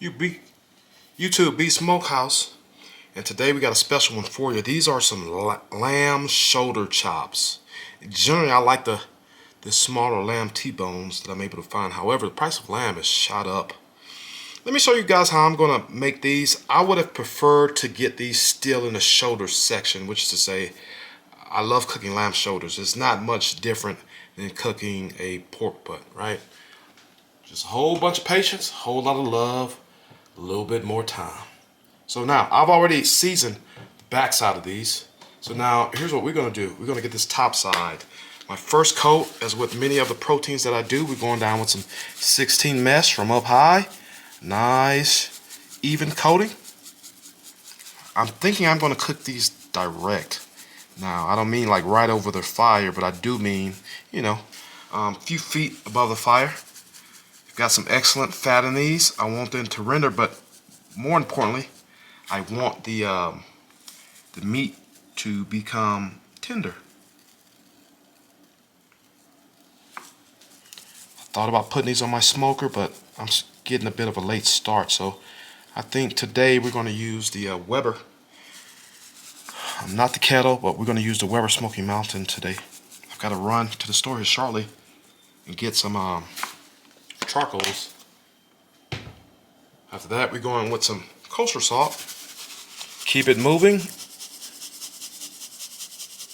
YouTube B Smokehouse, and today we got a special one for you. These are some lamb shoulder chops. Generally, I like the smaller lamb T-bones that I'm able to find. However, the price of lamb is shot up. Let me show you guys how I'm gonna make these. I would have preferred to get these still in the shoulder section, which is to say, I love cooking lamb shoulders. It's not much different than cooking a pork butt, right? Just a whole bunch of patience, a whole lot of love, a little bit more time. So now, I've already seasoned the backside of these. So now, here's what we're gonna do. We're gonna get this top side. My first coat, as with many of the proteins that I do, we're going down with some 16 mesh from up high. Nice, even coating. I'm thinking I'm gonna cook these direct. Now, I don't mean like right over the fire, but I do mean, you know, a few feet above the fire. Got some excellent fat in these. I want them to render, but more importantly, I want the meat to become tender. I thought about putting these on my smoker, but I'm getting a bit of a late start, so I think today we're going to use the Weber. Not the kettle, but we're going to use the Weber Smokey Mountain today. I've got to run to the store here shortly and get some charcoals. After that, we're going with some kosher salt. Keep it moving.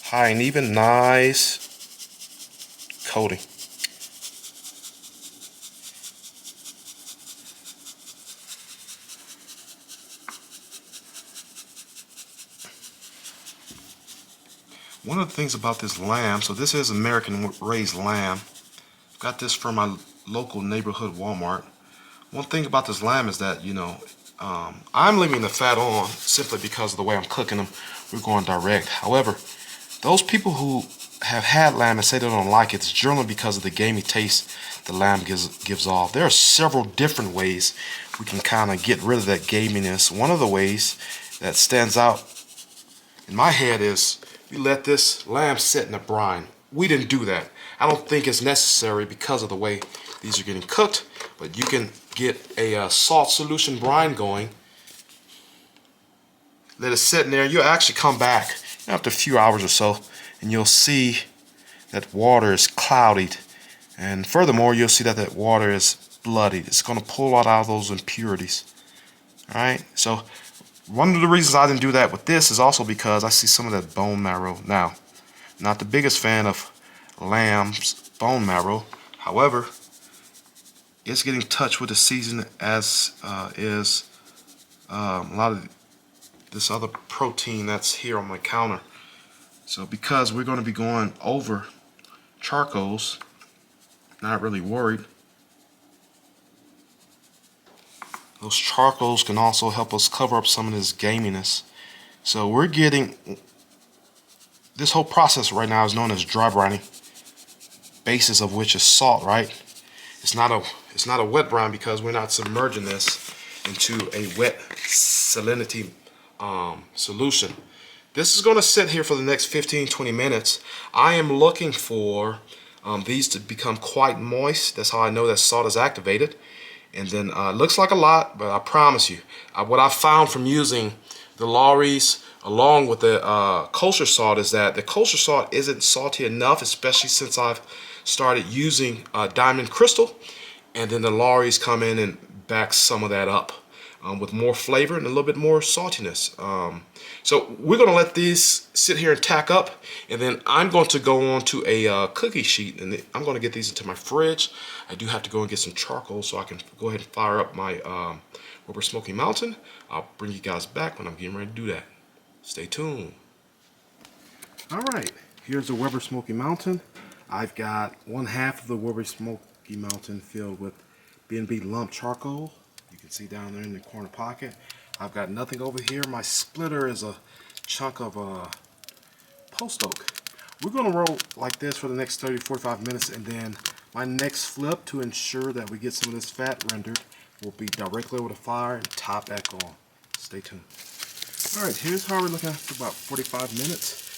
High and even, nice coating. One of the things about this lamb, so this is American raised lamb. Got this from my local neighborhood Walmart. One thing about this lamb is that, you know, I'm leaving the fat on simply because of the way I'm cooking them. We're going direct. However, those people who have had lamb and say they don't like it, it's generally because of the gamey taste the lamb gives off. There are several different ways we can kind of get rid of that gaminess. One of the ways that stands out in my head is we let this lamb sit in a brine. We didn't do that. I don't think it's necessary because of the way these are getting cooked, but you can get a salt solution brine going. Let it sit in there. You'll actually come back after a few hours or so, and you'll see that water is clouded. And furthermore, you'll see that that water is bloodied. It's going to pull out all those impurities. All right, so one of the reasons I didn't do that with this is also because I see some of that bone marrow. Now, not the biggest fan of lamb's bone marrow. However, it's getting touched with the season, as is a lot of this other protein that's here on my counter. So because we're going to be going over charcoals, not really worried. Those charcoals can also help us cover up some of this gaminess. So we're getting, this whole process right now is known as dry brining, basis of which is salt, right? It's not a wet brine because we're not submerging this into a wet salinity solution. This is going to sit here for the next 15-20 minutes. I am looking for these to become quite moist. That's how I know that salt is activated. And then it looks like a lot, but I promise you, what I found from using the Lawry's along with the kosher salt is that the kosher salt isn't salty enough, especially since I've started using diamond crystal, and then the Lawry's come in and back some of that up with more flavor and a little bit more saltiness. So we're going to let these sit here and tack up, and then I'm going to go on to a cookie sheet, and I'm going to get these into my fridge. I do have to go and get some charcoal so I can go ahead and fire up my Weber Smokey Mountain. I'll bring you guys back when I'm getting ready to do that. Stay tuned. All right, here's the Weber Smokey Mountain. I've got one half of the Weber Smokey Mountain filled with B&B lump charcoal. You can see down there in the corner pocket. I've got nothing over here. My splitter is a chunk of post oak. We're going to roll like this for the next 30-45 minutes, and then my next flip to ensure that we get some of this fat rendered will be directly over the fire and top back on. Stay tuned. All right, here's how we're looking after about 45 minutes.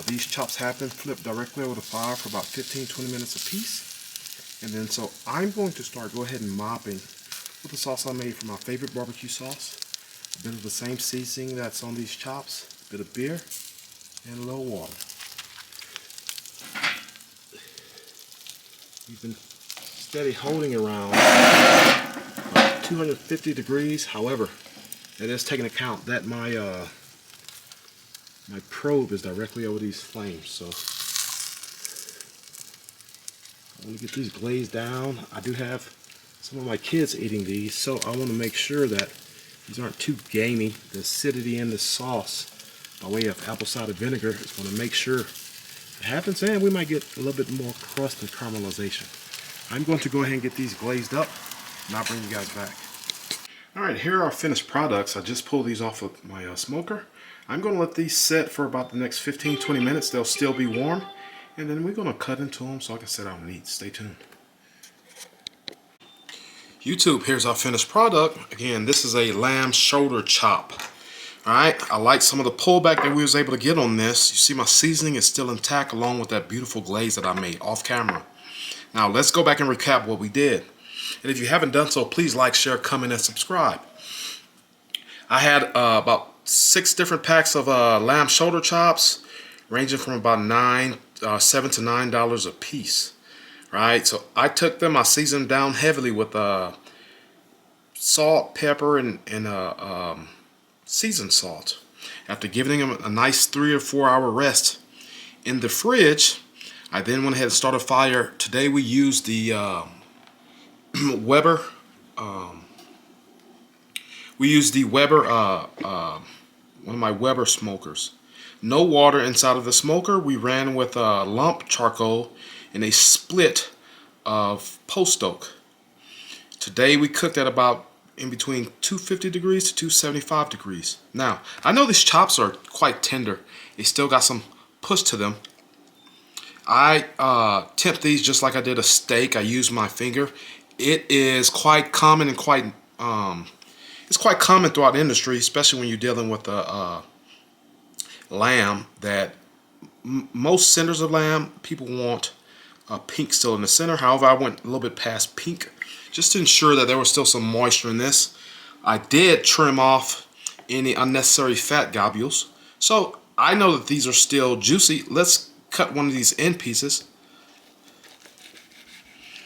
These chops have been flipped directly over the fire for about 15-20 minutes a piece. And then so I'm going to go ahead and mopping with the sauce I made from my favorite barbecue sauce. A bit of the same seasoning that's on these chops, a bit of beer, and a little water. We've been steady holding around 250 degrees. However, it is taking account that my probe is directly over these flames, so I want to get these glazed down. I do have some of my kids eating these, so I want to make sure that these aren't too gamey. The acidity in the sauce by way of apple cider vinegar is going to make sure it happens, and we might get a little bit more crust and caramelization. I'm going to go ahead and get these glazed up, and I'll bring you guys back. Alright, here are our finished products. I just pulled these off of my smoker. I'm going to let these set for about the next 15-20 minutes. They'll still be warm. And then we're going to cut into them so I can set out and eat. Stay tuned. YouTube, here's our finished product. Again, this is a lamb shoulder chop. Alright, I like some of the pullback that we was able to get on this. You see my seasoning is still intact along with that beautiful glaze that I made off camera. Now let's go back and recap what we did. And if you haven't done so, please like, share, comment, and subscribe. I had about 6 different packs of lamb shoulder chops, ranging from about $7 to $9 a piece. Right, so I took them, I seasoned them down heavily with salt, pepper, and seasoned salt. After giving them a nice 3 or 4 hour rest in the fridge, I then went ahead and started a fire. Today we used the Weber. We used the Weber, one of my Weber smokers. No water inside of the smoker. We ran with lump charcoal and a split of post oak. Today we cooked at about in between 250 degrees to 275 degrees. Now, I know these chops are quite tender. They still got some push to them. I temp these just like I did a steak. I use my finger. It is quite common and quite it's quite common throughout the industry, especially when you're dealing with a lamb, that most centers of lamb people want pink still in the center. However, I went a little bit past pink just to ensure that there was still some moisture in this. I did trim off any unnecessary fat globules, so I know that these are still juicy. Let's cut one of these end pieces.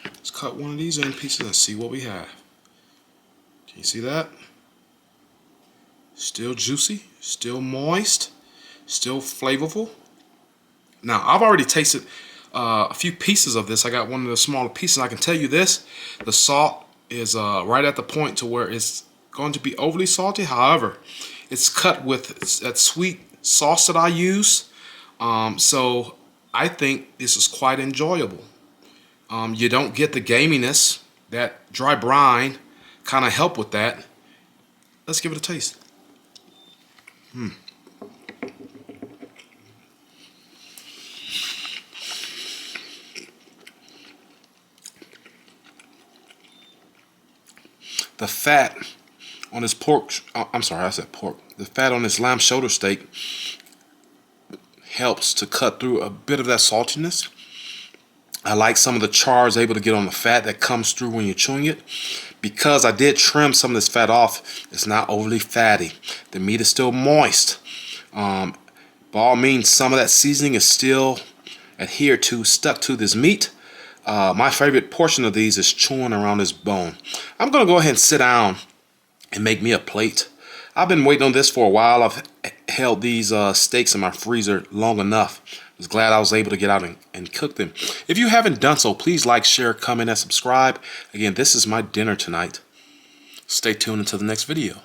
Let's cut one of these end pieces and see what we have. Can you see that? Still juicy, still moist, still flavorful. Now, I've already tasted a few pieces of this. I got one of the smaller pieces. I can tell you this, the salt is right at the point to where it's going to be overly salty. However, it's cut with that sweet sauce that I use. So I think this is quite enjoyable. You don't get the gaminess. That dry brine kind of help with that. Let's give it a taste. The fat on this pork, I'm sorry, I said pork. The fat on this lamb shoulder steak helps to cut through a bit of that saltiness. I like some of the char is able to get on the fat that comes through when you're chewing it. Because I did trim some of this fat off, it's not overly fatty. The meat is still moist. By all means, some of that seasoning is still adhered to, stuck to this meat. My favorite portion of these is chewing around this bone. I'm going to go ahead and sit down and make me a plate. I've been waiting on this for a while. I've held these steaks in my freezer long enough. I was glad I was able to get out and cook them. If you haven't done so, please like, share, comment, and subscribe. Again, this is my dinner tonight. Stay tuned until the next video.